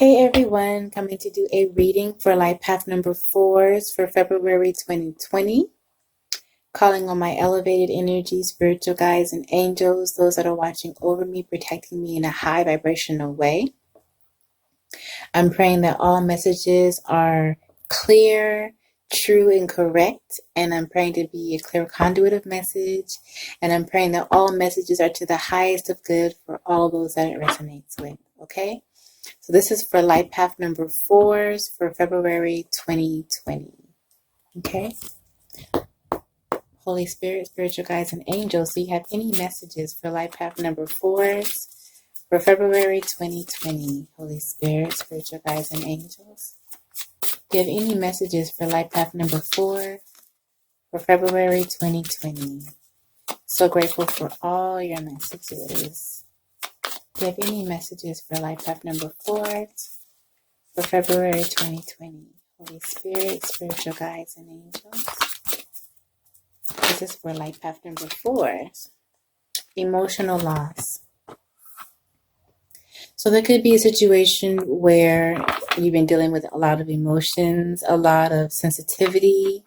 Hey everyone, coming to do a reading for life path number 4s for February 2020. Calling on my elevated energy, spiritual guides, and angels, those that are watching over me, protecting me in a high vibrational way. I'm praying that all messages are clear, true, and correct. And I'm praying to be a clear conduit of message. And I'm praying that all messages are to the highest of good for all those that it resonates with. Okay? So this is for life path number 4s for February 2020. Okay? Holy Spirit, spiritual guides, and angels, do you have any messages for life path number 4s for February 2020? Holy Spirit, spiritual guides, and angels, do you have any messages for life path number 4 for February 2020? So grateful for all your messages. Do you have any messages for life path number 4 for February 2020? Holy Spirit, spiritual guides, and angels. This is for life path number 4. Emotional loss. So there could be a situation where you've been dealing with a lot of emotions, a lot of sensitivity.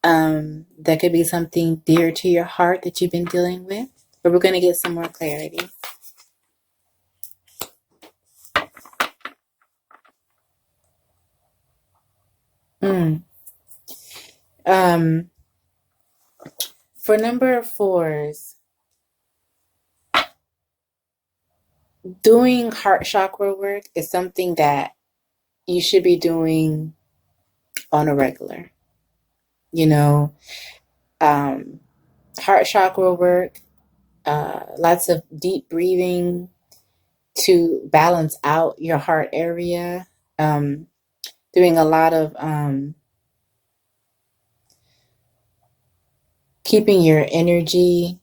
That could be something dear to your heart that you've been dealing with. But we're going to get some more clarity. For number 4s, doing heart chakra work is something that you should be doing on a regular. Heart chakra work, lots of deep breathing to balance out your heart area, doing a lot of keeping your energy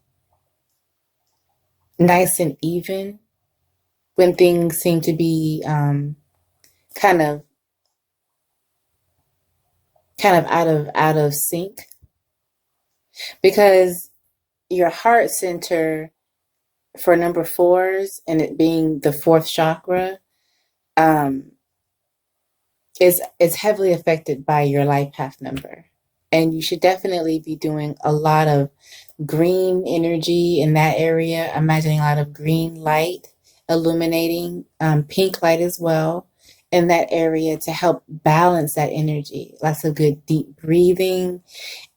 nice and even when things seem to be kind of out of sync, because your heart center for number 4s and it being the 4th chakra is heavily affected by your life path number. And you should definitely be doing a lot of green energy in that area. Imagining a lot of green light illuminating, pink light as well in that area to help balance that energy. Lots of good deep breathing.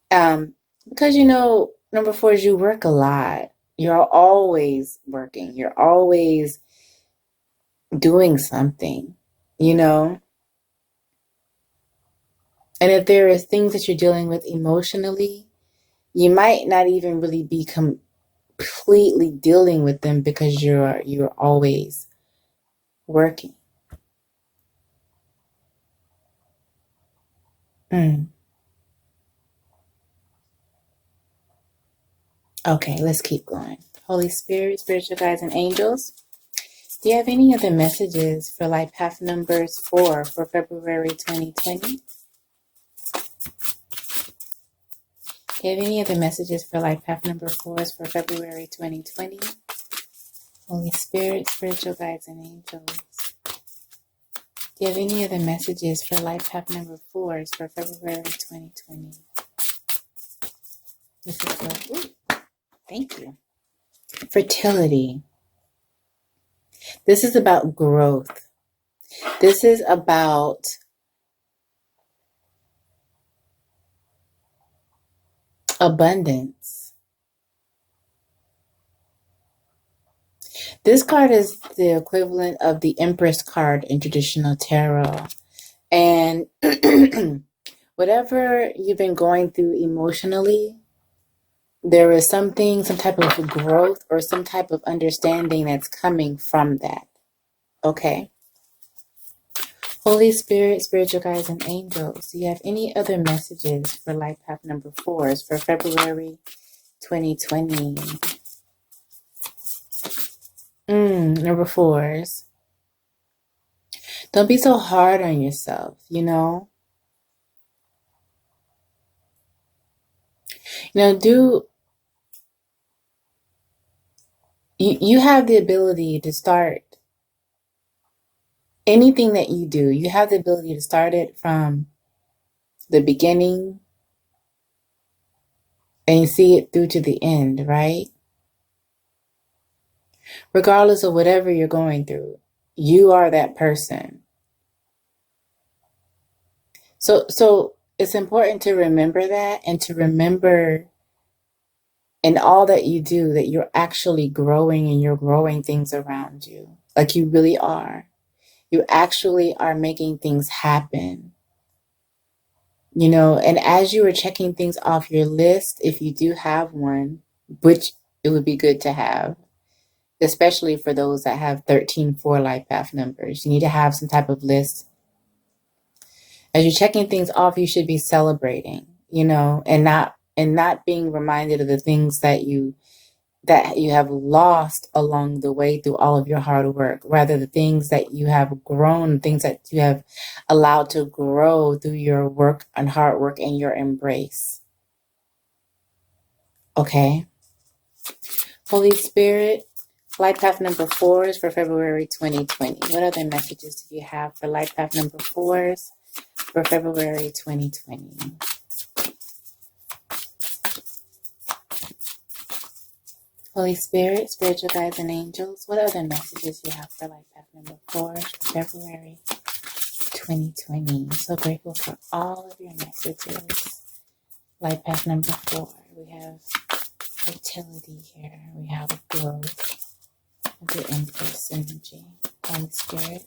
Because number 4s, you work a lot. You're always working. You're always doing something, And if there is things that you're dealing with emotionally, you might not even really be completely dealing with them because you're always working. Okay, let's keep going. Holy Spirit, spiritual guides, and angels, do you have any other messages for life path numbers 4 for February 2020? Do you have any other messages for life path number 4s for February 2020? Holy Spirit, spiritual guides, and angels, do you have any other messages for life path number 4s for February 2020? This is for, thank you. Fertility. This is about growth. This is about abundance. This card is the equivalent of the Empress card in traditional tarot. And whatever you've been going through emotionally, there is some type of growth or some type of understanding that's coming from that. Okay? Holy Spirit, spiritual guides, and angels, do you have any other messages for life path number 4s for February 2020? Number 4s. Don't be so hard on yourself, You you have the ability to start anything that you do, you have the ability to start it from the beginning and you see it through to the end, right? Regardless of whatever you're going through, you are that person. So it's important to remember that, and to remember in all that you do that you're actually growing, and you're growing things around you. Like you really are. You actually are making things happen. And as you are checking things off your list, if you do have one, which it would be good to have, especially for those that have 13-4 life path numbers, you need to have some type of list. As you're checking things off, you should be celebrating, and not being reminded of the things that you have lost along the way through all of your hard work. Rather, the things that you have grown, things that you have allowed to grow through your work and hard work and your embrace. Okay? Holy Spirit, life path number 4s for February 2020. What other messages do you have for life path number 4s for February 2020? Holy Spirit, spiritual guides and angels, what other messages do you have for life path number 4 for February 2020? I'm so grateful for all of your messages. Life path number 4, we have fertility here. We have growth of the Empress energy. Holy Spirit.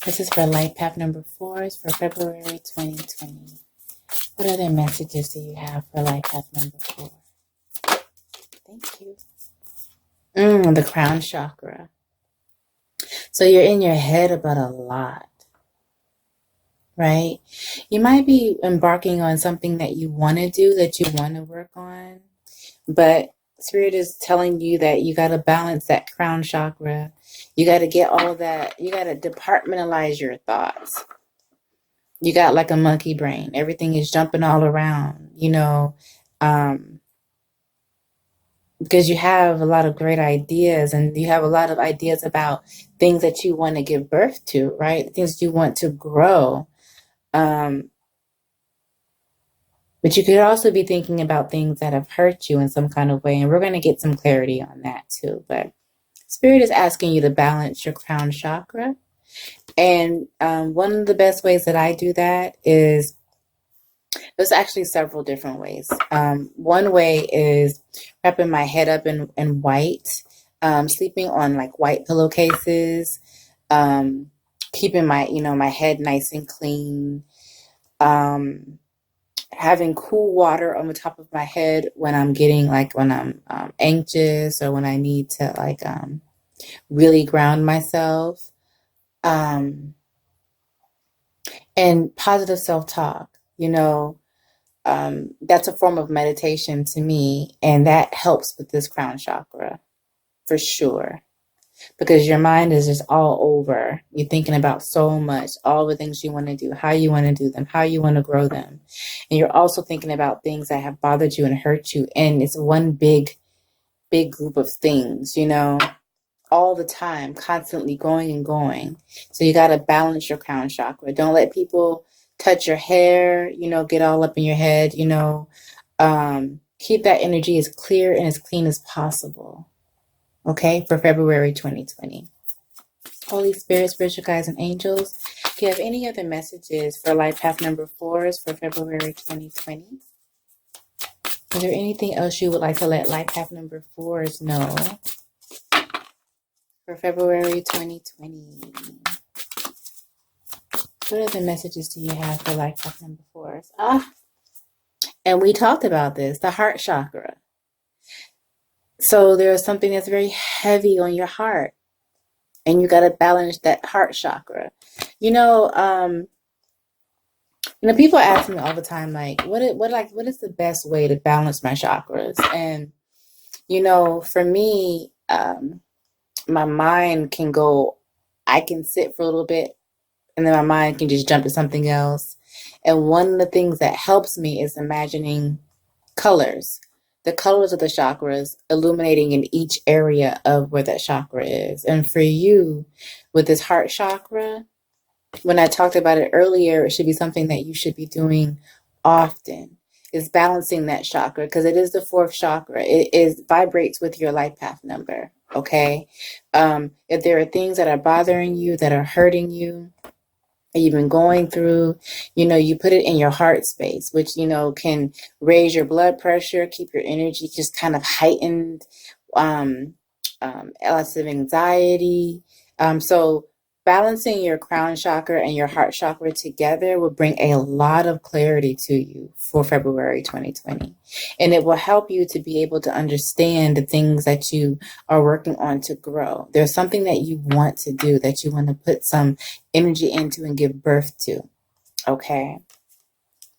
This is for life path number 4s for February 2020. What other messages do you have for life path number 4? Thank you. The crown chakra. So you're in your head about a lot, right? You might be embarking on something that you want to do, that you want to work on, but Spirit is telling you that you got to balance that crown chakra. You got to get all of that. You got to departmentalize your thoughts. You got like a monkey brain. Everything is jumping all around, because you have a lot of great ideas, and you have a lot of ideas about things that you want to give birth to, right? Things you want to grow. But you could also be thinking about things that have hurt you in some kind of way. And we're going to get some clarity on that too. But Spirit is asking you to balance your crown chakra. And one of the best ways that I do that is, there's actually several different ways. One way is wrapping my head up in white, sleeping on like white pillowcases, keeping my head nice and clean, having cool water on the top of my head when I'm anxious, or when I need to really ground myself, and positive self-talk. That's a form of meditation to me, and that helps with this crown chakra for sure, because your mind is just all over. You're thinking about so much, all the things you want to do, how you want to do them, how you want to grow them. And you're also thinking about things that have bothered you and hurt you. And it's one big group of things, all the time, constantly going and going. So you got to balance your crown chakra. Don't let people touch your hair, get all up in your head, keep that energy as clear and as clean as possible. Okay, for February 2020. Holy Spirit, spiritual guides, and angels, if you have any other messages for life path number 4s for February 2020, is there anything else you would like to let life path number 4s know for February 2020? What other messages do you have for life path number 4s? And we talked about this, the heart chakra. So there's something that's very heavy on your heart, and you got to balance that heart chakra. People ask me all the time, like, what is the best way to balance my chakras? And for me, my mind can go. I can sit for a little bit, and then my mind can just jump to something else. And one of the things that helps me is imagining colors. the colors of the chakras illuminating in each area of where that chakra is. And for you, with this heart chakra, when I talked about it earlier, it should be something that you should be doing often, is balancing that chakra, because it is the fourth chakra. It is vibrates with your life path number. Okay. If there are things that are bothering you, that are hurting you, you've been going through, you put it in your heart space, which, can raise your blood pressure, keep your energy just kind of heightened, lots of anxiety. So balancing your crown chakra and your heart chakra together will bring a lot of clarity to you for February 2020. And it will help you to be able to understand the things that you are working on to grow. There's something that you want to do, that you want to put some energy into and give birth to. Okay.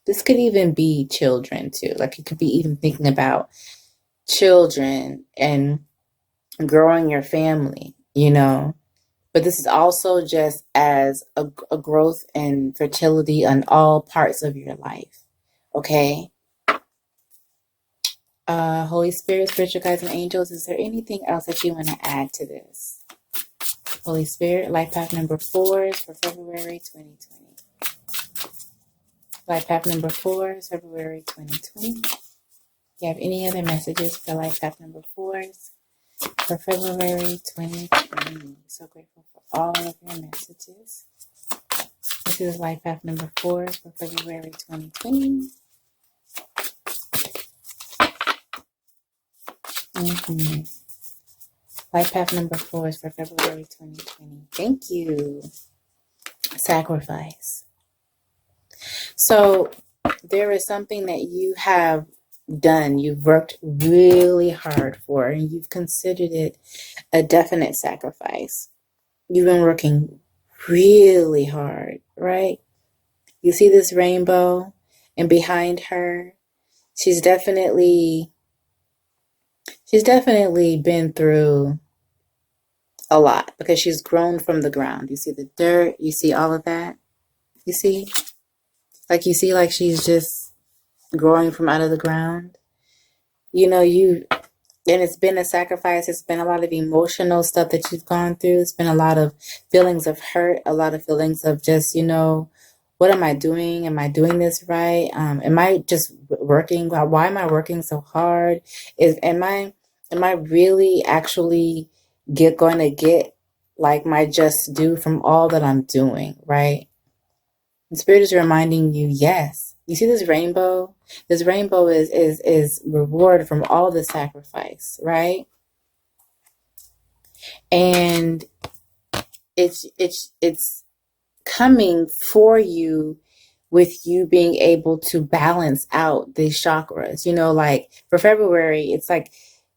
This could even be children too. Like, you could be even thinking about children and growing your family, But this is also just as a growth and fertility on all parts of your life. Okay. Holy Spirit, spiritual guides, and angels, is there anything else that you want to add to this? Holy Spirit, life path number 4 is for February 2020. Life path number 4 is February 2020. Do you have any other messages for life path number 4s for February 2020? So grateful for all of your messages. This is life path number 4 for February 2020. Life path number 4 is for February 2020. Thank you. Sacrifice. So there is something that you have done, you've worked really hard for, and you've considered it a definite sacrifice. You've been working really hard, right? You see this rainbow, and behind her, she's definitely been through a lot, because she's grown from the ground. You see the dirt, you see all of that. You see like she's just growing from out of the ground. And it's been a sacrifice. It's been a lot of emotional stuff that you've gone through. It's been a lot of feelings of hurt, a lot of feelings of just, what am I doing? Am I doing this right? Am I just working? Why am I working so hard? Am I really actually going to get like my just due from all that I'm doing, right? The Spirit is reminding you, yes. You see this rainbow? This rainbow is reward from all the sacrifice, right? And it's coming for you, with you being able to balance out these chakras. Like for February, it's like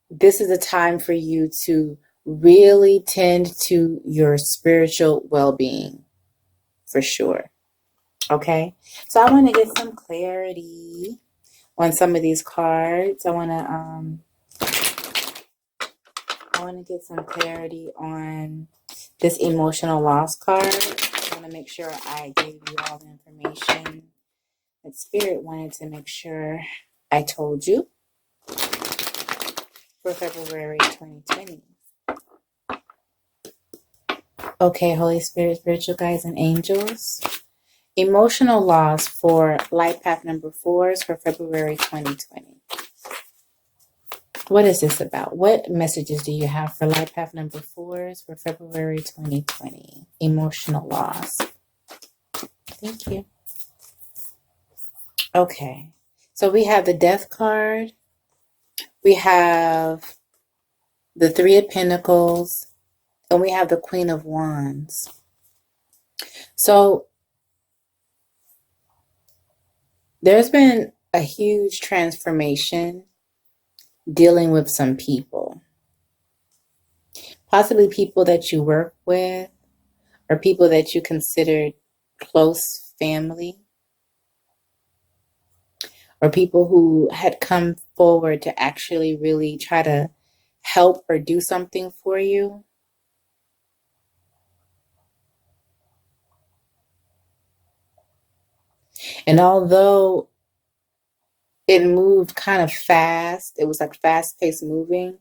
this is a time for you to really tend to your spiritual well-being, for sure. Okay, so I want to get some clarity on some of these cards. I want to get some clarity on this emotional loss card. I want to make sure I gave you all the information that Spirit wanted to make sure I told you for February 2020. Okay, Holy Spirit, spiritual guides, and angels. Emotional loss for life path number 4s for February 2020. What is this about? What messages do you have for life path number 4s for February 2020? Emotional loss. Thank you. Okay. So we have the Death card. We have the 3 of Pentacles. And we have the Queen of Wands. So there's been a huge transformation dealing with some people. Possibly people that you work with, or people that you considered close family, or people who had come forward to actually really try to help or do something for you. And although it moved kind of fast. It was like fast-paced moving.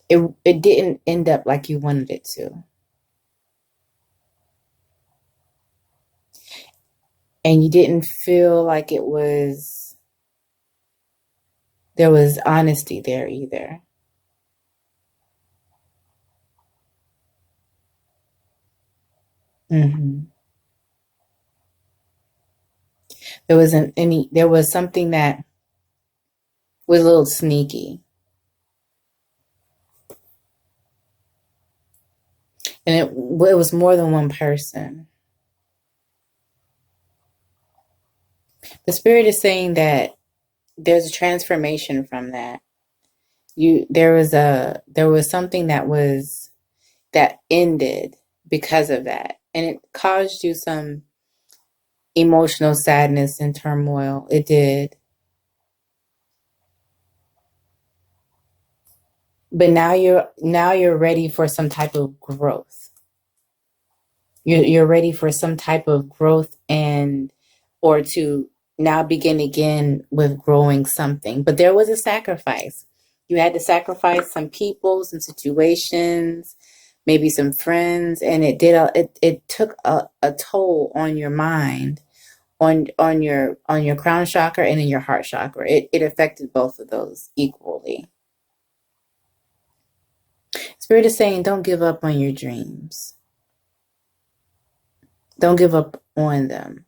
It didn't end up like you wanted it to. And you didn't feel like there was honesty there either. Mm-hmm. There was something that was a little sneaky. And it was more than one person. The spirit is saying that there's a transformation from that. There was something that ended because of that. And it caused you some emotional sadness and turmoil. It did. But now you're ready for some type of growth. You're ready for some type of growth or to now begin again with growing something. But there was a sacrifice. You had to sacrifice some people, some situations, maybe some friends, and it took a toll on your mind, on your crown chakra and in your heart chakra. It affected both of those equally. Spirit is saying, don't give up on your dreams. Don't give up on them.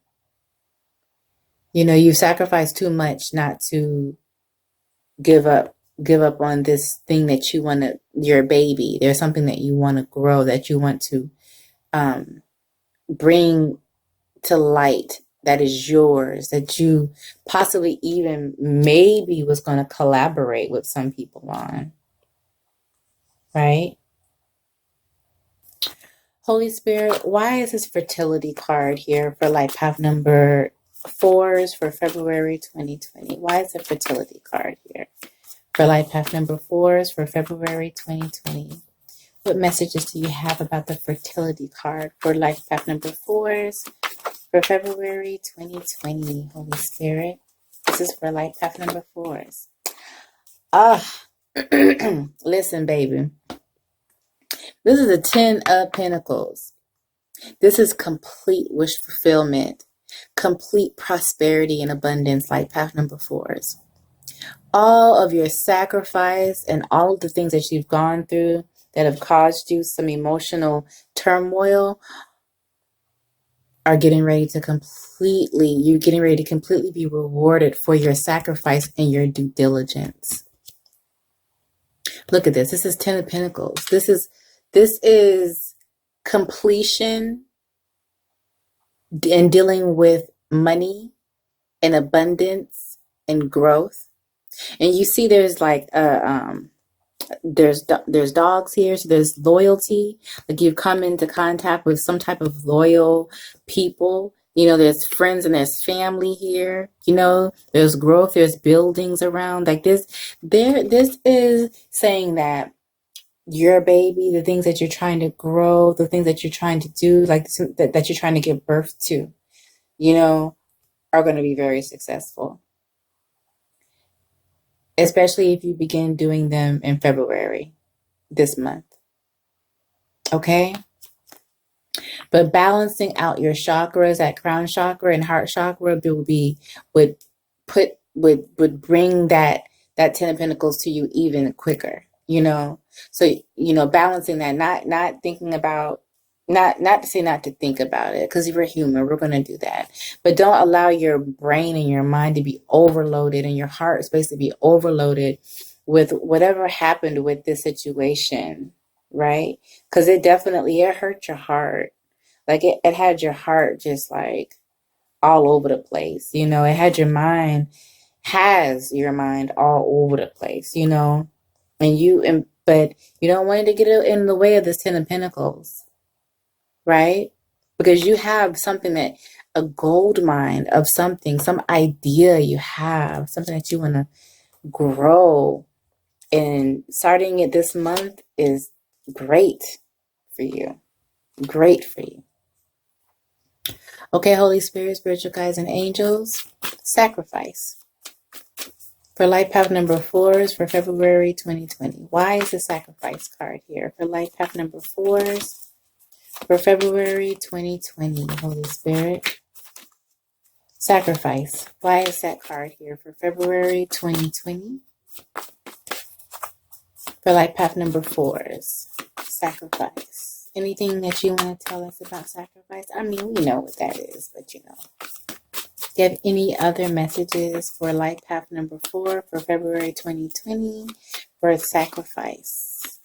You sacrificed too much not to give up on this thing that you want to, your baby. There's something that you want to grow, that you want to bring to light, that is yours, that you possibly even maybe was going to collaborate with some people on. Right? Holy Spirit, why is this fertility card here for life path number 4s for February 2020? Why is the fertility card here for life path number 4s for February 2020? What messages do you have about the fertility card for life path number 4s for February 2020? Holy Spirit, this is for life path number 4s. Listen, baby. This is the 10 of Pentacles. This is complete wish fulfillment, complete prosperity and abundance, like path number 4s. All of your sacrifice and all of the things that you've gone through that have caused you some emotional turmoil are getting ready to completely be rewarded for your sacrifice and your due diligence. Look at this. This is 10 of Pentacles. This is completion and dealing with money and abundance and growth. And you see there's like there's dogs here, so there's loyalty. Like you've come into contact with some type of loyal people. There's friends and there's family here. There's growth, there's buildings around. Like this is saying that your baby, the things that you're trying to grow, the things that you're trying to do, like that you're trying to give birth to, are going to be very successful. Especially if you begin doing them in February, this month. Okay? But balancing out your chakras, that crown chakra and heart chakra, would bring that 10 of Pentacles to you even quicker, So, balancing that, not thinking about, not to say not to think about it, because we're human, we're going to do that. But don't allow your brain and your mind to be overloaded and your heart space to be overloaded with whatever happened with this situation, right? Because it hurt your heart. Like it had your heart just like all over the place, it had has your mind all over the place, but you don't want it to get in the way of this 10 of Pentacles, right? Because you have a gold mine of something, some idea you have, something that you want to grow. And starting it this month is great for you. Great for you. Okay, Holy Spirit, spiritual guides, and angels, sacrifice. For life path number 4s for February 2020. Why is the sacrifice card here? For life path number 4s for February 2020. Holy Spirit. Sacrifice. Why is that card here for February 2020? For life path number 4s. Sacrifice. Anything that you want to tell us about sacrifice? I mean, we know what that is, but you know. Do you have any other messages for life path number 4 for February 2020 for sacrifice?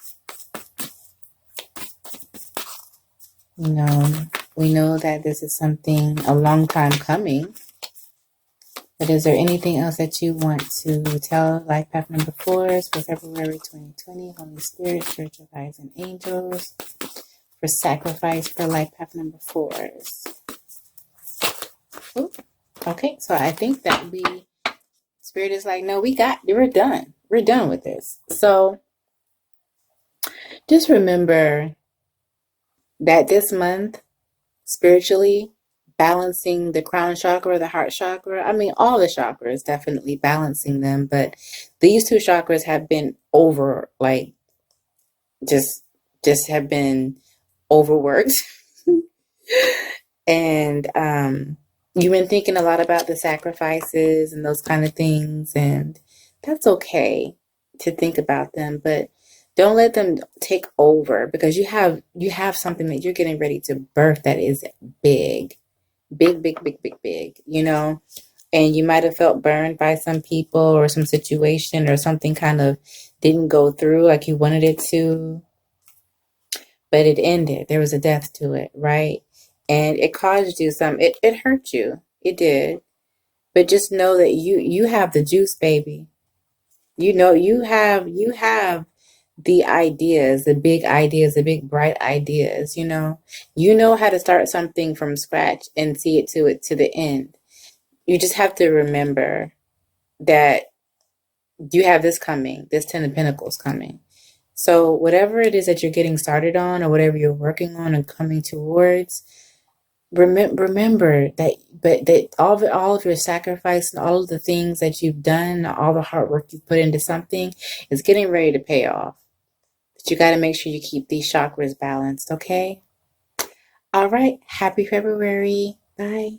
You know, we know that this is something a long time coming. But is there anything else that you want to tell life path number 4s for February 2020? Holy Spirit, spiritual guides, and angels for sacrifice for life path number 4s. Ooh. Okay, so I think that Spirit is like, no, we're done. We're done with this. So just remember that this month, spiritually, balancing the crown chakra, the heart chakra. I mean, all the chakras, definitely balancing them. But these two chakras have been like, just have been overworked. And you've been thinking a lot about the sacrifices and those kind of things. And that's okay to think about them. But don't let them take over, because you have something that you're getting ready to birth that is big, you know, and you might have felt burned by some people or some situation or something kind of didn't go through like you wanted it to, but it ended. There was a death to it, right? And it caused you it hurt you. It did. But just know that you have the juice, baby. You know, you have the ideas, the big ideas, the big bright ideas, you know how to start something from scratch and see it to the end. You just have to remember that you have this coming, this 10 of Pentacles coming. So whatever it is that you're getting started on or whatever you're working on and coming towards, remember that all of your sacrifice and all of the things that you've done, all the hard work you've put into something is getting ready to pay off. But you got to make sure you keep these chakras balanced, okay? All right. Happy February. Bye.